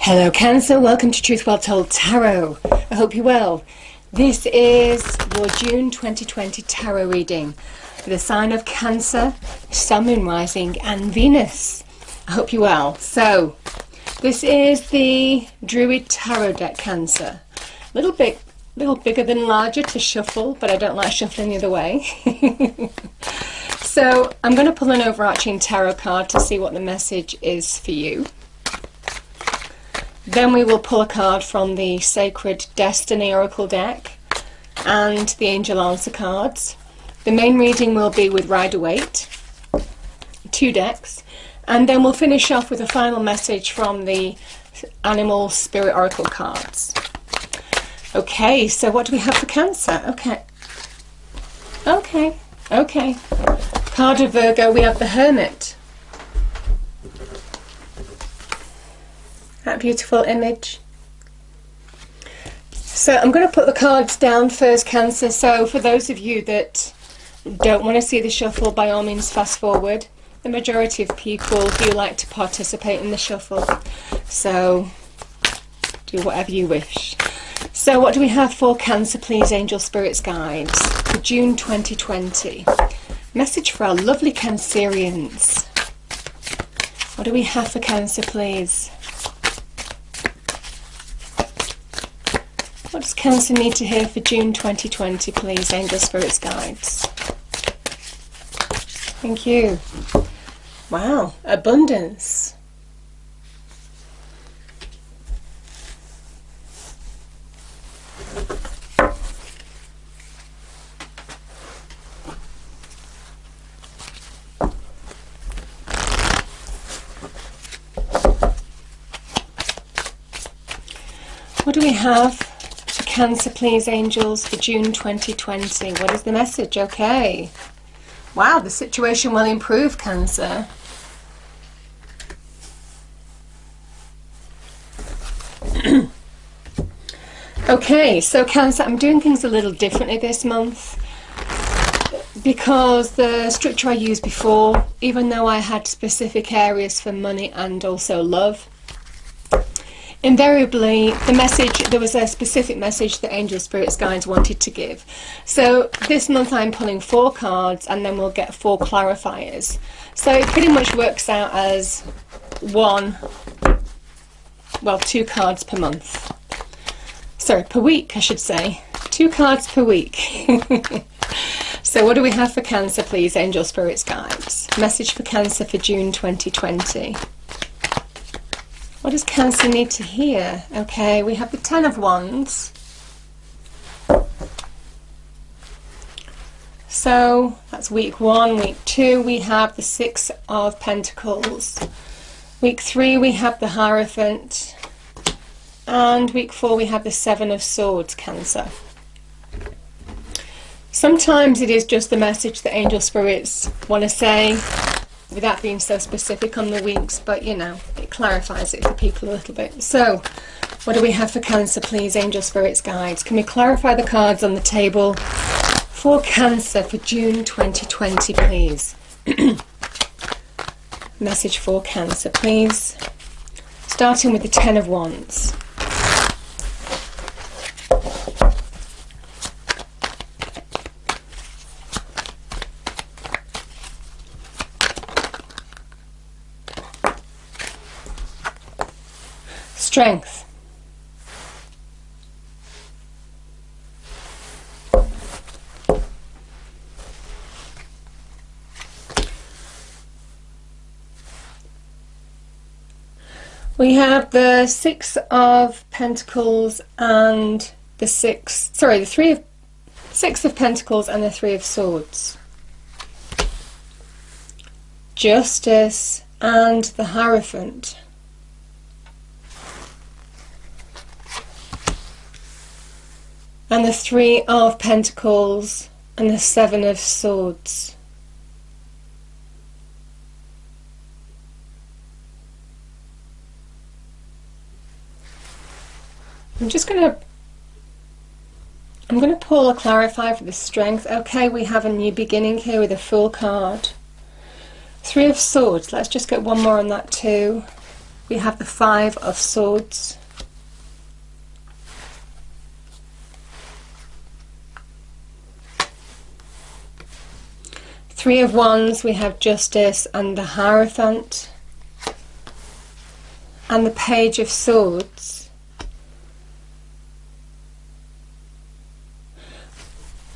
Hello Cancer, welcome to Truth Well Told Tarot. I hope you're well. This is your June 2020 tarot reading for the sign of Cancer, Sun, Moon, Rising and Venus. I hope you're well. So, this is the Druid Tarot deck, Cancer. A little bigger than larger to shuffle, but I don't like shuffling the other way. So, I'm going to pull an overarching tarot card to see what the message is for you. Then we will pull a card from the Sacred Destiny Oracle deck and the Angel Answer cards. The main reading will be with Rider-Waite, 2 decks, and then we'll finish off with a final message from the Animal Spirit Oracle cards. Okay, so what do we have for Cancer? Okay. Card of Virgo, we have the Hermit. That beautiful image. So I'm going to put the cards down first, Cancer. So for those of you that don't want to see the shuffle, by all means fast forward. The majority of people do like to participate in the shuffle, so do whatever you wish. So what do we have for Cancer, please, Angel Spirits Guides, for June 2020? Message for our lovely Cancerians. What do we have for Cancer, please? What does Cancer need to hear for June 2020, please, Angel Spirits Guides? Thank you. Wow, abundance. What do we have for Cancer, please, angels, for June 2020? What is the message? Okay. Wow, the situation will improve, Cancer. Okay, so Cancer, I'm doing things a little differently this month because the structure I used before, even though I had specific areas for money and also love, invariably the message, there was a specific message that Angel Spirits Guides wanted to give. So this month I'm pulling 4 cards and then we'll get 4 clarifiers. So it pretty much works out as 2 cards per month. Sorry, per week I should say. 2 cards per week. So what do we have for Cancer, please, Angel Spirits Guides? Message for Cancer for June 2020. What does Cancer need to hear? Okay, we have the 10 of Wands. So that's week 1. Week 2 we have the 6 of Pentacles. Week 3 we have the Hierophant. And week 4 we have the 7 of Swords, Cancer. Sometimes it is just the message that Angel Spirits want to say, without being so specific on the weeks, but you know, it clarifies it for people a little bit. So, what do we have for Cancer, please, Angel Spirits Guides? Can we clarify the cards on the table for Cancer for June 2020, please? Message for Cancer, please. Starting with the 10 of Wands. Strength. We have the 6 of Pentacles and the 6 of Pentacles and the 3 of Swords. Justice and the Hierophant. And the 3 of Pentacles and the 7 of Swords. I'm going to pull a clarifier for the Strength. Okay, we have a new beginning here with a Fool card. 3 of Swords. Let's just get one more on that too. we have the Five of Swords. Three of Wands, we have Justice and the Hierophant. And the Page of Swords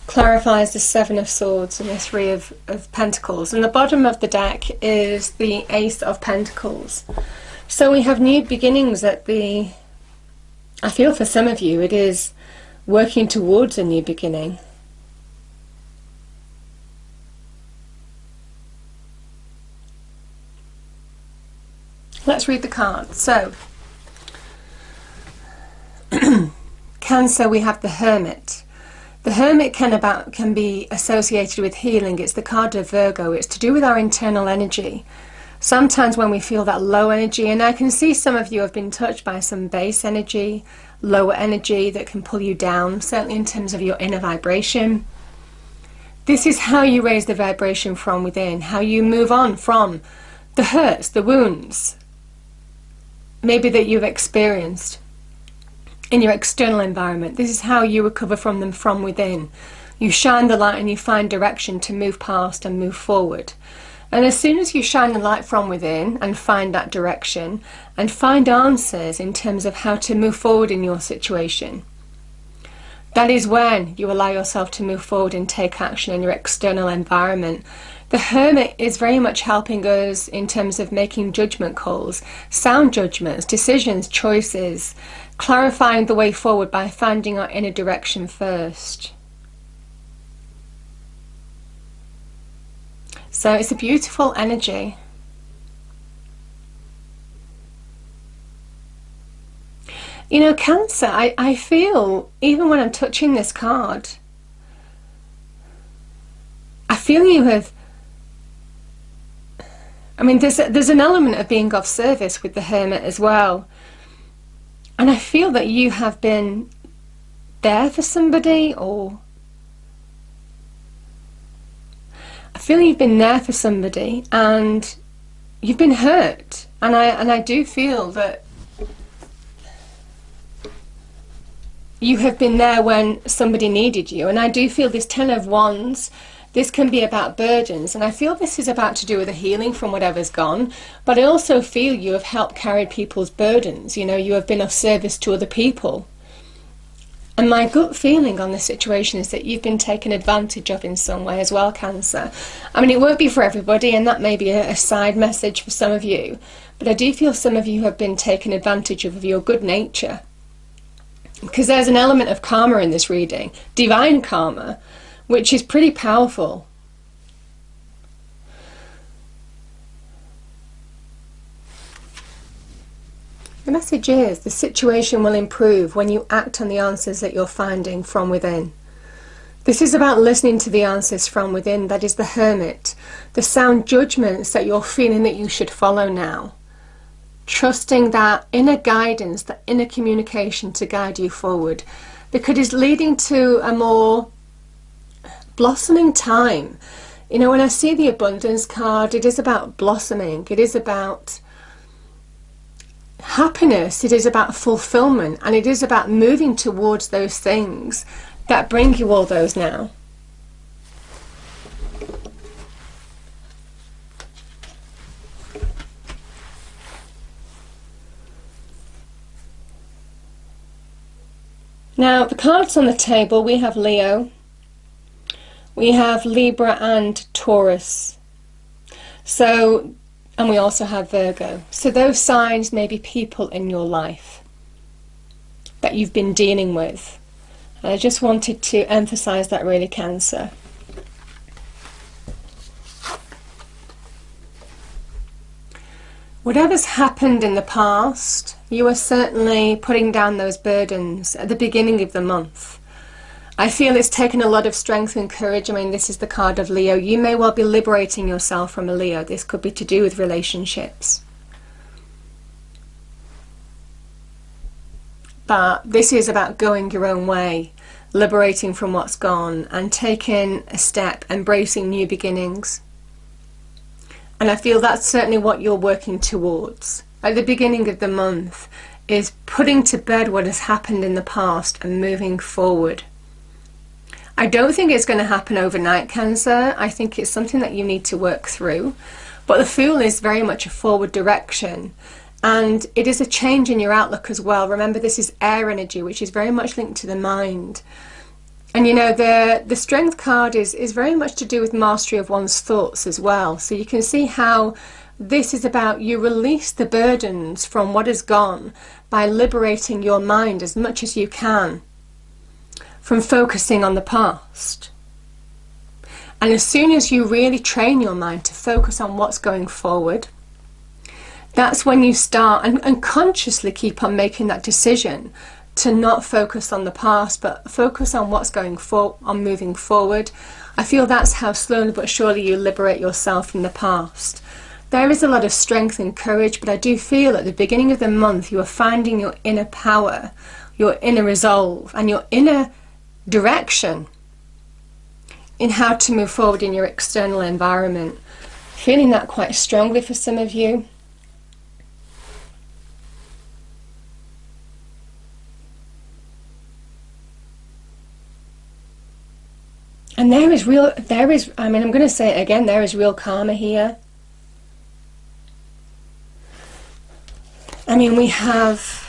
clarifies the Seven of Swords and the Three of Pentacles. And the bottom of the deck is the Ace of Pentacles. So we have new beginnings at the... I feel for some of you it is working towards a new beginning. Let's read the cards. So, Cancer, we have the Hermit. The Hermit can be associated with healing. It's the card of Virgo. It's to do with our internal energy. Sometimes when we feel that low energy, and I can see some of you have been touched by some base energy, lower energy that can pull you down, certainly in terms of your inner vibration. This is how you raise the vibration from within, how you move on from the hurts, the wounds, maybe that you've experienced in your external environment. This is how you recover from them from within. You shine the light and you find direction to move past and move forward. And as soon as you shine the light from within and find that direction and find answers in terms of how to move forward in your situation, that is when you allow yourself to move forward and take action in your external environment. The Hermit is very much helping us in terms of making judgment calls, sound judgments, decisions, choices, clarifying the way forward by finding our inner direction first. So it's a beautiful energy. You know, Cancer, I feel, even when I'm touching this card, I feel you have... I mean, there's an element of being of service with the Hermit as well. And I feel that you have been there for somebody, or... I feel you've been there for somebody and you've been hurt. And I do feel that you have been there when somebody needed you. And I do feel this Ten of Wands, this can be about burdens, and I feel this is about to do with a healing from whatever's gone, but I also feel you have helped carry people's burdens. You know, you have been of service to other people. And my gut feeling on this situation is that you've been taken advantage of in some way as well, Cancer. I mean, it won't be for everybody, and that may be a side message for some of you, but I do feel some of you have been taken advantage of your good nature. Because there's an element of karma in this reading, divine karma, which is pretty powerful. The message is the situation will improve when you act on the answers that you're finding from within. This is about listening to the answers from within. That is the Hermit. The sound judgments that you're feeling that you should follow now. Trusting that inner guidance, that inner communication to guide you forward. Because it's leading to a more blossoming time. You know, when I see the Abundance card, it is about blossoming. It is about happiness. It is about fulfillment. And it is about moving towards those things that bring you all those now. Now, the cards on the table, we have Leo, we have Libra and Taurus. So, and we also have Virgo. So those signs may be people in your life that you've been dealing with. And I just wanted to emphasize that really, Cancer. Whatever's happened in the past, you are certainly putting down those burdens at the beginning of the month. I feel it's taken a lot of strength and courage. I mean, this is the card of Leo. You may well be liberating yourself from a Leo. This could be to do with relationships. But this is about going your own way, liberating from what's gone and taking a step, embracing new beginnings. And I feel that's certainly what you're working towards. at the beginning of the month is putting to bed what has happened in the past and moving forward. I don't think it's going to happen overnight, Cancer. I think it's something that you need to work through. But the Fool is very much a forward direction. And it is a change in your outlook as well. Remember, this is air energy, which is very much linked to the mind. And you know, the Strength card is very much to do with mastery of one's thoughts as well. So you can see how this is about you release the burdens from what has gone by liberating your mind as much as you can from focusing on the past. And as soon as you really train your mind to focus on what's going forward, that's when you start and consciously keep on making that decision to not focus on the past, but focus on what's going on moving forward. I feel that's how slowly but surely you liberate yourself from the past. There is a lot of strength and courage, but I do feel at the beginning of the month you are finding your inner power, your inner resolve, and your inner direction in how to move forward in your external environment. Feeling that quite strongly for some of you. And I'm going to say it again, there is real karma here. I mean, we have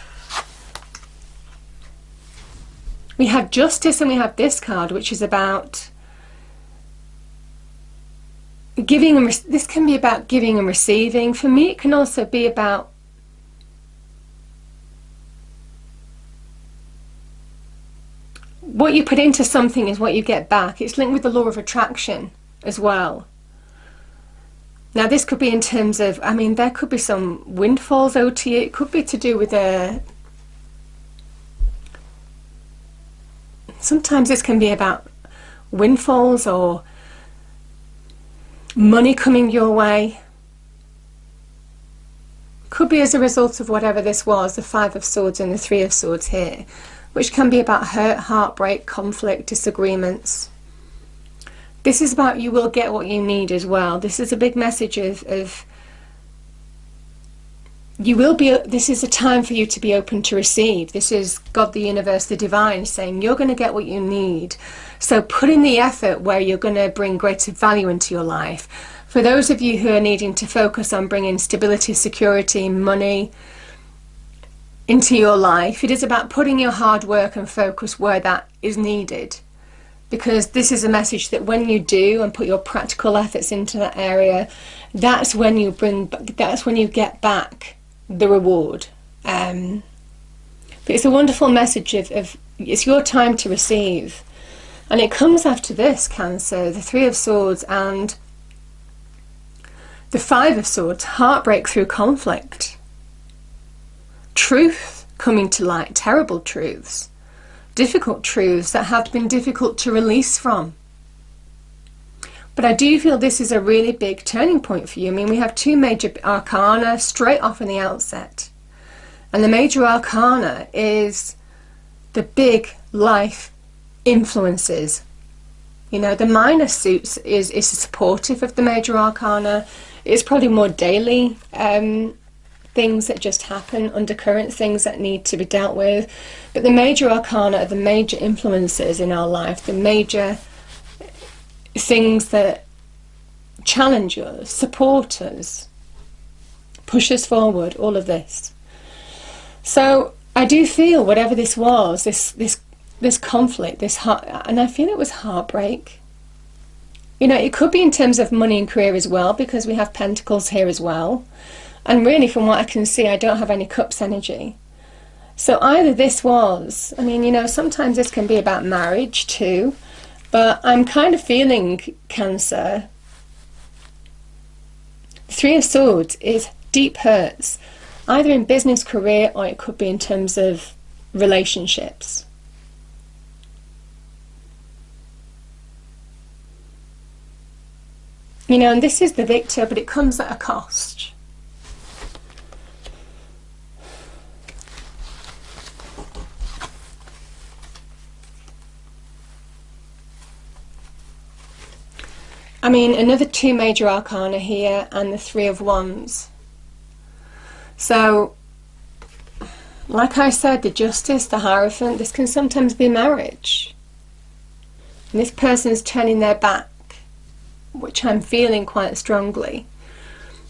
justice, and we have this card, which is about giving and this can be about giving and receiving. For me, it can also be about what you put into something is what you get back. It's linked with the law of attraction as well. Now this could be in terms of, I mean, there could be some windfalls owed to you. It could be to do with sometimes this can be about windfalls or money coming your way. Could be as a result of whatever this was, the Five of Swords and the Three of Swords here, which can be about hurt, heartbreak, conflict, disagreements. This is about you will get what you need as well. This is a big message of you will be, this is a time for you to be open to receive. This is God, the universe, the divine saying you're going to get what you need. So put in the effort where you're going to bring greater value into your life. For those of you who are needing to focus on bringing stability, security, money into your life, it is about putting your hard work and focus where that is needed. Because this is a message that when you do and put your practical efforts into that area, that's when you get back the reward. But it's a wonderful message of it's your time to receive. And it comes after this, Cancer, the Three of Swords and the Five of Swords, heartbreak through conflict. Truth coming to light, terrible truths. Difficult truths that have been difficult to release from. But I do feel this is a really big turning point for you. I mean, we have two major arcana straight off in the outset. And the major arcana is the big life influences. You know, the minor suits is supportive of the major arcana. It's probably more daily things that just happen, undercurrent things that need to be dealt with. But the major arcana are the major influences in our life, the major things that challenge us, support us, push us forward, all of this. So I do feel whatever this was, this conflict, and I feel it was heartbreak. You know, it could be in terms of money and career as well, because we have Pentacles here as well. And really, from what I can see, I don't have any Cups energy. So either this was, I mean, you know, sometimes this can be about marriage too. But I'm kind of feeling, Cancer, the Three of Swords is deep hurts, either in business, career, or it could be in terms of relationships. You know, and this is the victor, but it comes at a cost. I mean, another two major arcana here and the Three of Wands. So, like I said, the Justice, the Hierophant, this can sometimes be marriage. And this person's turning their back, which I'm feeling quite strongly.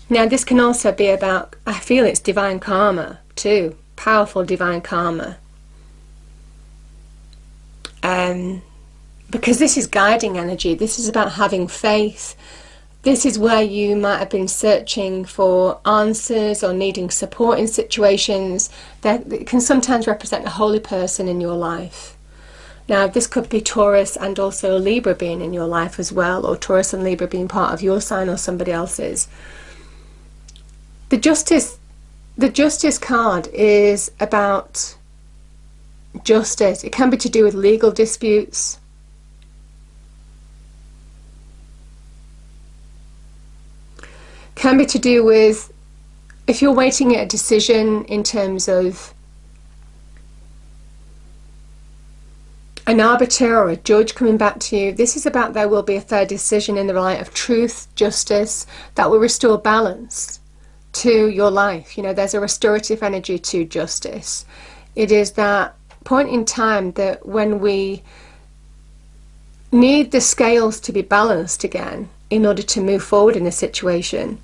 Now, this can also be about, I feel it's divine karma too, powerful divine karma. Because this is guiding energy, this is about having faith. This is where you might have been searching for answers or needing support in situations that it can sometimes represent a holy person in your life. Now, this could be Taurus and also Libra being in your life as well, or Taurus and Libra being part of your sign or somebody else's. The Justice card is about justice. It can be to do with legal disputes. Can be to do with if you're waiting at a decision in terms of an arbiter or a judge coming back to you. This is about there will be a fair decision in the light of truth, justice, that will restore balance to your life. You know, there's a restorative energy to justice. It is that point in time that when we need the scales to be balanced again in order to move forward in a situation.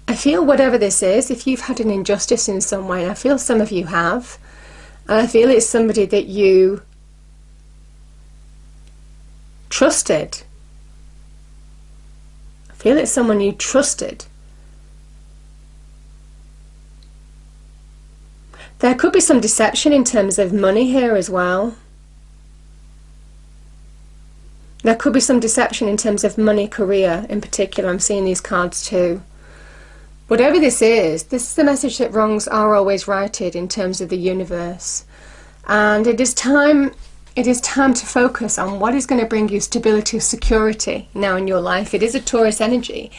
I feel whatever this is, if you've had an injustice in some way, and I feel some of you have, and I feel it's somebody that you trusted. I feel it's someone you trusted. There could be some deception in terms of money here as well. There could be some deception in terms of money, career in particular. I'm seeing these cards too. Whatever this is the message that wrongs are always righted in terms of the universe. And it is time to focus on what is going to bring you stability, security now in your life. It is a Taurus energy.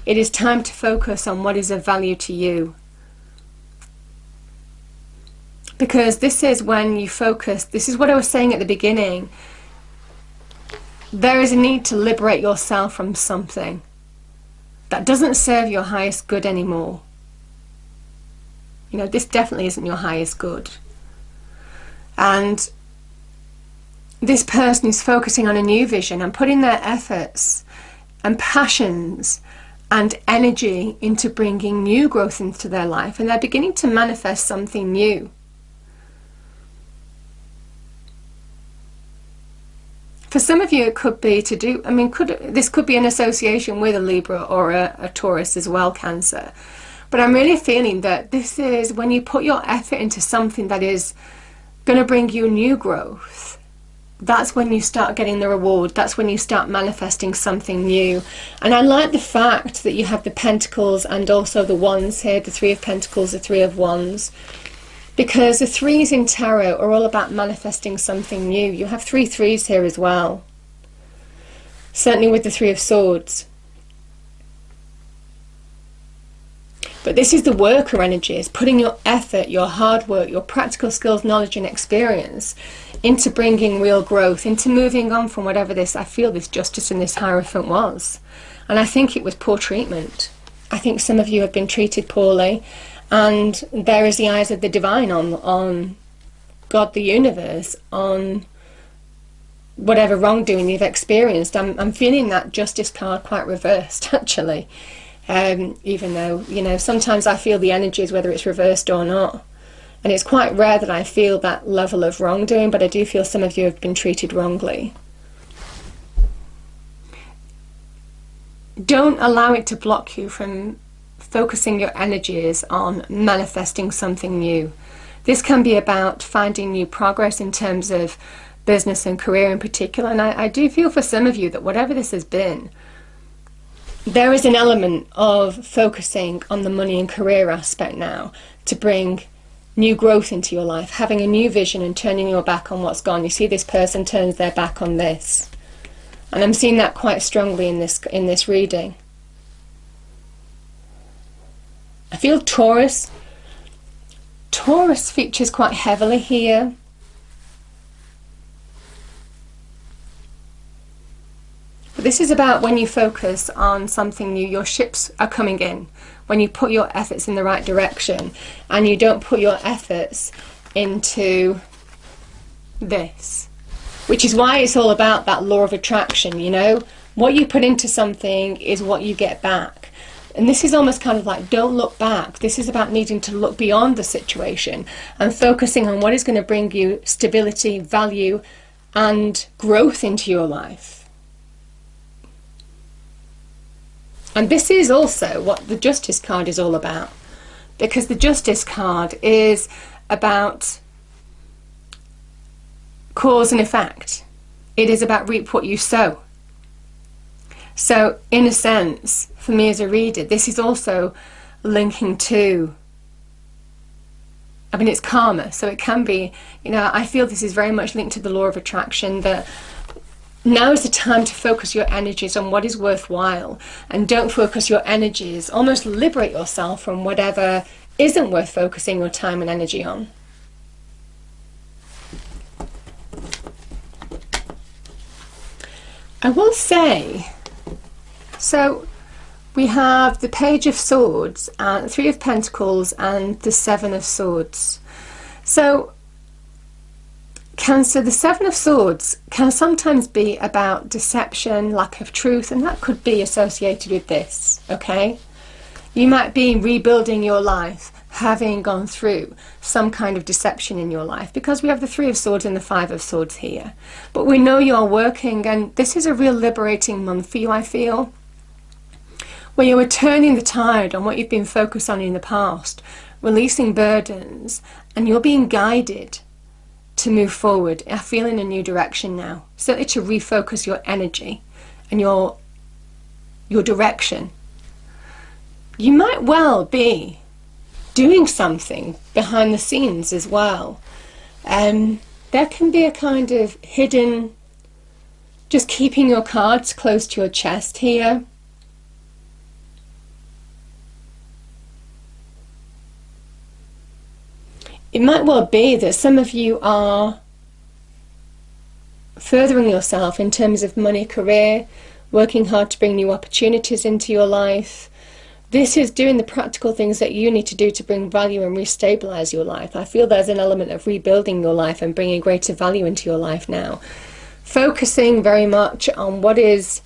It is time to focus on what is of value to you. Because this is when you focus, this is what I was saying at the beginning. There is a need to liberate yourself from something that doesn't serve your highest good anymore. You know, this definitely isn't your highest good. And this person is focusing on a new vision and putting their efforts and passions and energy into bringing new growth into their life, and they're beginning to manifest something new. For some of you, it could be to do, this could be an association with a Libra or a Taurus as well, Cancer. But I'm really feeling that this is when you put your effort into something that is going to bring you new growth. That's when you start getting the reward. That's when you start manifesting something new. And I like the fact that you have the Pentacles and also the Wands here, the Three of Pentacles, the Three of Wands. Because the threes in tarot are all about manifesting something new. You have 3 threes here as well. Certainly with the Three of Swords. But this is the worker energy. It's putting your effort, your hard work, your practical skills, knowledge and experience into bringing real growth, into moving on from whatever this, I feel this Justice and this Hierophant was. And I think it was poor treatment. I think some of you have been treated poorly. And there is the eyes of the divine on God, the universe, on whatever wrongdoing you've experienced. I'm feeling that Justice card quite reversed, actually. Even though, you know, sometimes I feel the energies, whether it's reversed or not. And it's quite rare that I feel that level of wrongdoing, but I do feel some of you have been treated wrongly. Don't allow it to block you from focusing your energies on manifesting something new. This can be about finding new progress in terms of business and career in particular. And I do feel for some of you that whatever this has been, there is an element of focusing on the money and career aspect now to bring new growth into your life, having a new vision and turning your back on what's gone. You see this person turns their back on this. And I'm seeing that quite strongly in this reading. I feel Taurus. Taurus features quite heavily here. But This is about when you focus on something new, your ships are coming in. When you put your efforts in the right direction and you don't put your efforts into this. Which is why it's all about that law of attraction, you know. What you put into something is what you get back. And this is almost kind of like, don't look back. This is about needing to look beyond the situation and focusing on what is going to bring you stability, value, and growth into your life. And this is also what the Justice card is all about. Because the Justice card is about cause and effect. It is about reap what you sow. So in a sense, for me as a reader, this is also linking to, I mean, it's karma, so it can be, you know, I feel this is very much linked to the law of attraction, that now is the time to focus your energies on what is worthwhile, and don't focus your energies, almost liberate yourself from whatever isn't worth focusing your time and energy on. I will say, so we have the Page of Swords, Three of Pentacles, and the Seven of Swords. So Cancer, the Seven of Swords can sometimes be about deception, lack of truth, and that could be associated with this, okay? You might be rebuilding your life, having gone through some kind of deception in your life, because we have the Three of Swords and the Five of Swords here. But we know you're working, and this is a real liberating month for you, I feel, where you're turning the tide on what you've been focused on in the past, releasing burdens, and you're being guided to move forward. I feel in a new direction now. Certainly to refocus your energy and your direction. You might well be doing something behind the scenes as well. There can be a kind of hidden, just keeping your cards close to your chest here. It might well be that some of you are furthering yourself in terms of money, career, working hard to bring new opportunities into your life. This is doing the practical things that you need to do to bring value and restabilize your life. I feel there's an element of rebuilding your life and bringing greater value into your life now. Focusing very much on what is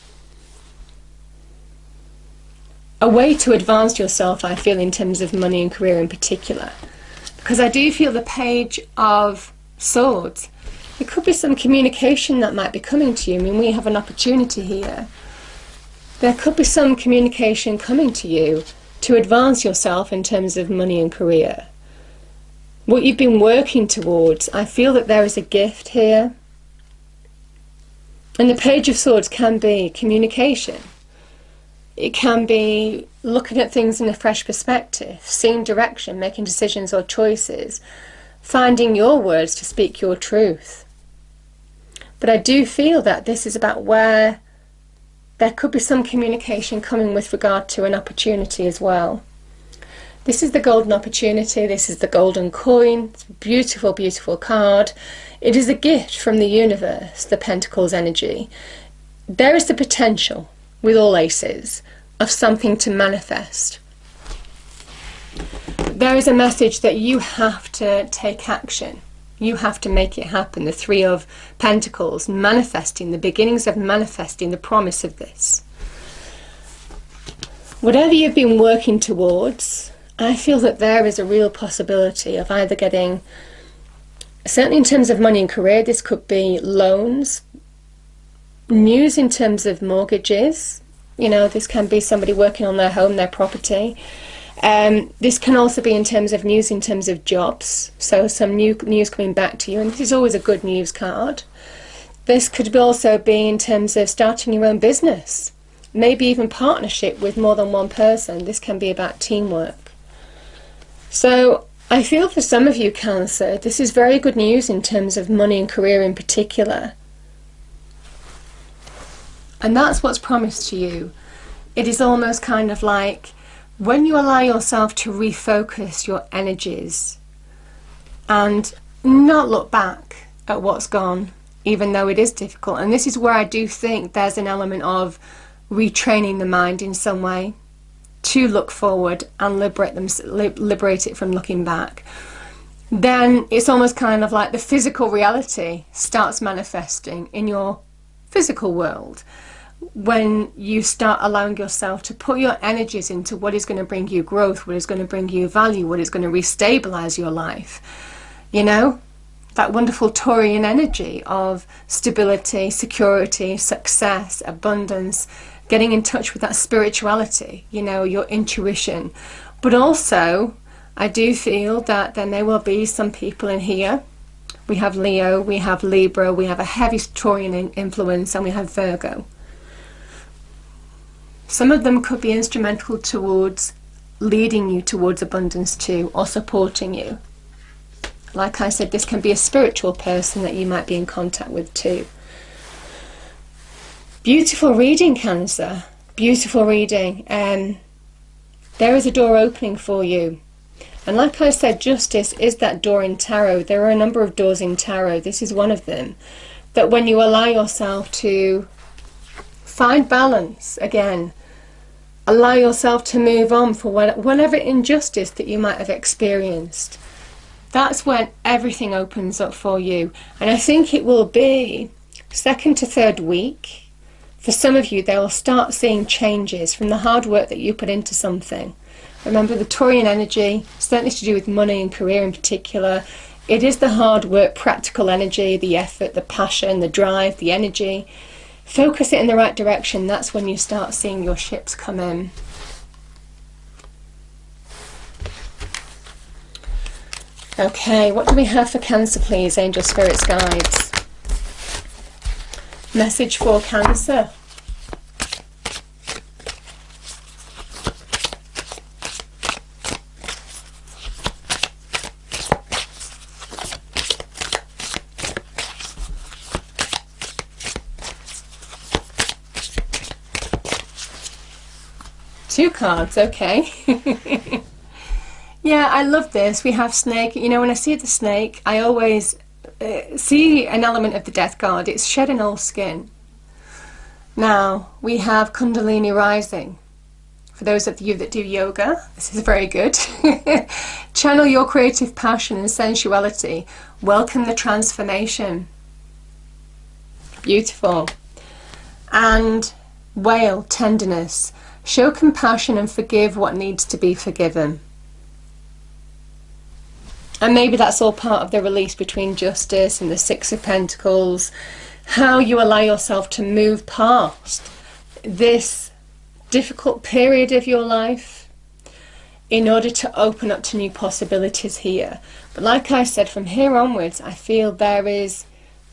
a way to advance yourself, I feel, in terms of money and career in particular. Because I do feel the Page of Swords, there could be some communication that might be coming to you. I mean, we have an opportunity here. There could be some communication coming to you to advance yourself in terms of money and career. What you've been working towards, I feel that there is a gift here. And the Page of Swords can be communication. It can be looking at things in a fresh perspective, seeing direction, making decisions or choices, finding your words to speak your truth. But I do feel that this is about where there could be some communication coming with regard to an opportunity as well. This is the golden opportunity. This is the golden coin. It's a beautiful, beautiful card. It is a gift from the universe, the Pentacles energy. There is the potential, with all aces, of something to manifest. There is a message that you have to take action. You have to make it happen. The Three of Pentacles, manifesting, the beginnings of manifesting the promise of this. Whatever you've been working towards, I feel that there is a real possibility of either getting, certainly in terms of money and career, this could be loans, news in terms of mortgages. You know, this can be somebody working on their home, their property. This can also be in terms of news, in terms of jobs. So some new news coming back to you, and this is always a good news card. This could also be in terms of starting your own business, maybe even partnership with more than one person. This can be about teamwork. So I feel for some of you, Cancer, this is very good news in terms of money and career in particular. And that's what's promised to you. It is almost kind of like when you allow yourself to refocus your energies and not look back at what's gone even though it is difficult. And this is where I do think there's an element of retraining the mind in some way to look forward and liberate it from looking back. Then it's almost kind of like the physical reality starts manifesting in your physical world when you start allowing yourself to put your energies into what is going to bring you growth, what is going to bring you value, what is going to restabilize your life. You know, that wonderful Taurian energy of stability, security, success, abundance, getting in touch with that spirituality, you know, your intuition. But also, I do feel that there may well be some people in here. We have Leo, we have Libra, we have a heavy Taurian influence, and we have Virgo. Some of them could be instrumental towards leading you towards abundance too, or supporting you. Like I said, this can be a spiritual person that you might be in contact with too. Beautiful reading, Cancer. Beautiful reading. There is a door opening for you. And like I said, justice is that door in tarot. There are a number of doors in tarot. This is one of them. That when you allow yourself to find balance again, allow yourself to move on for whatever injustice that you might have experienced, that's when everything opens up for you. And I think it will be second to third week. For some of you, they will start seeing changes from the hard work that you put into something. Remember, the Taurian energy, certainly to do with money and career in particular, it is the hard work, practical energy, the effort, the passion, the drive, the energy. Focus it in the right direction. That's when you start seeing your ships come in. Okay, what do we have for Cancer, please? Angel, spirits, guides. Message for Cancer. Two cards, okay. Yeah, I love this. We have snake. You know, when I see the snake, I always see an element of the death card. It's shedding old skin. Now, we have Kundalini rising. For those of you that do yoga, this is very good. Channel your creative passion and sensuality. Welcome the transformation. Beautiful. And whale, tenderness. Show compassion and forgive what needs to be forgiven. And maybe that's all part of the release between justice and the Six of Pentacles. How you allow yourself to move past this difficult period of your life in order to open up to new possibilities here. But like I said, from here onwards, I feel there is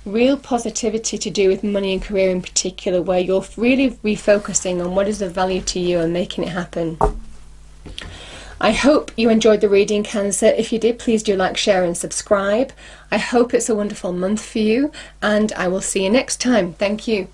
real positivity to do with money and career in particular, where you're really refocusing on what is of value to you and making it happen. I hope you enjoyed the reading, Cancer. If you did, please do like, share and subscribe. I hope it's a wonderful month for you, and I will see you next time. Thank you.